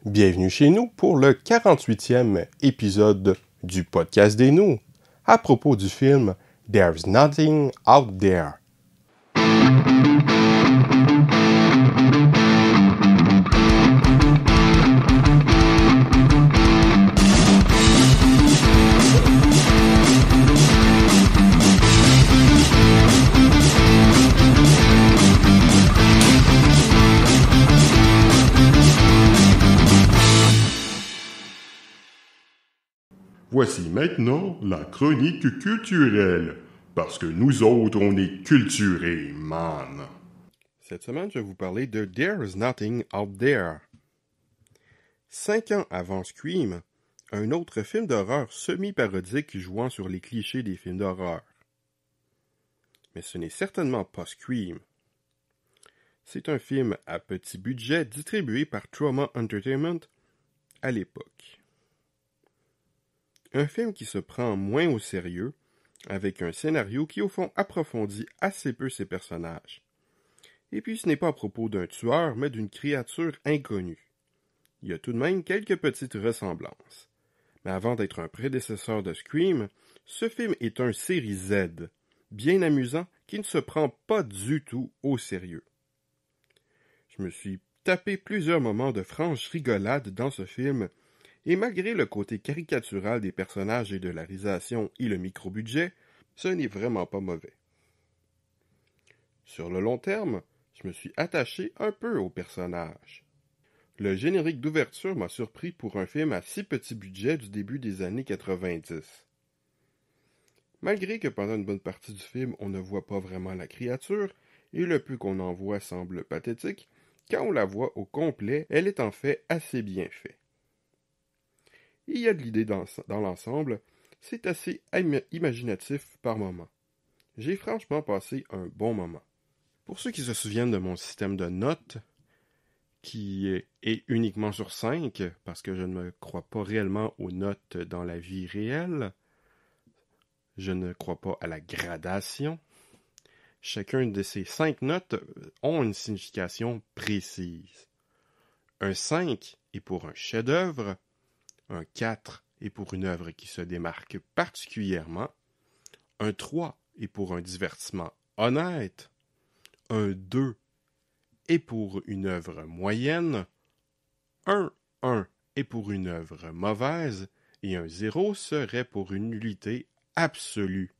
Bienvenue chez nous pour le 48e épisode du podcast des nous, à propos du film There's Nothing Out There. Voici maintenant la chronique culturelle, parce que nous autres, on est culturés, man. Cette semaine, je vais vous parler de There's Nothing Out There. 5 ans avant Scream, un autre film d'horreur semi-parodique jouant sur les clichés des films d'horreur. Mais ce n'est certainement pas Scream. C'est un film à petit budget distribué par Trauma Entertainment à l'époque. Un film qui se prend moins au sérieux, avec un scénario qui au fond approfondit assez peu ses personnages. Et puis ce n'est pas à propos d'un tueur, mais d'une créature inconnue. Il y a tout de même quelques petites ressemblances. Mais avant d'être un prédécesseur de Scream, ce film est un série Z, bien amusant, qui ne se prend pas du tout au sérieux. Je me suis tapé plusieurs moments de franche rigolade dans ce film, et malgré le côté caricatural des personnages et de la réalisation et le micro-budget, ce n'est vraiment pas mauvais. Sur le long terme, je me suis attaché un peu aux personnages. Le générique d'ouverture m'a surpris pour un film à si petit budget du début des années 90. Malgré que pendant une bonne partie du film, on ne voit pas vraiment la créature, et le peu qu'on en voit semble pathétique, quand on la voit au complet, elle est en fait assez bien faite. Il y a de l'idée dans l'ensemble, c'est assez imaginatif par moments. J'ai franchement passé un bon moment. Pour ceux qui se souviennent de mon système de notes, qui est uniquement sur 5, parce que je ne me crois pas réellement aux notes dans la vie réelle, je ne crois pas à la gradation. Chacune de ces 5 notes ont une signification précise. Un 5 est pour un chef-d'œuvre, un 4 est pour une œuvre qui se démarque particulièrement, un 3 est pour un divertissement honnête, un 2 est pour une œuvre moyenne, un 1 est pour une œuvre mauvaise, et un 0 serait pour une nullité absolue,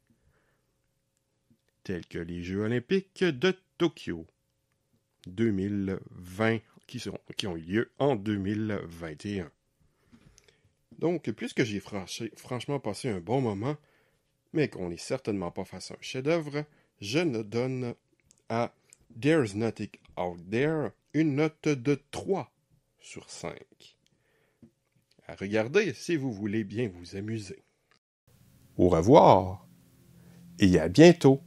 tels que les Jeux olympiques de Tokyo 2020 qui ont eu lieu en 2021. Donc, puisque j'ai franchement passé un bon moment, mais qu'on n'est certainement pas face à un chef-d'œuvre, je ne donne à There's Nothing Out There une note de 3 sur 5. À regarder si vous voulez bien vous amuser. Au revoir et à bientôt!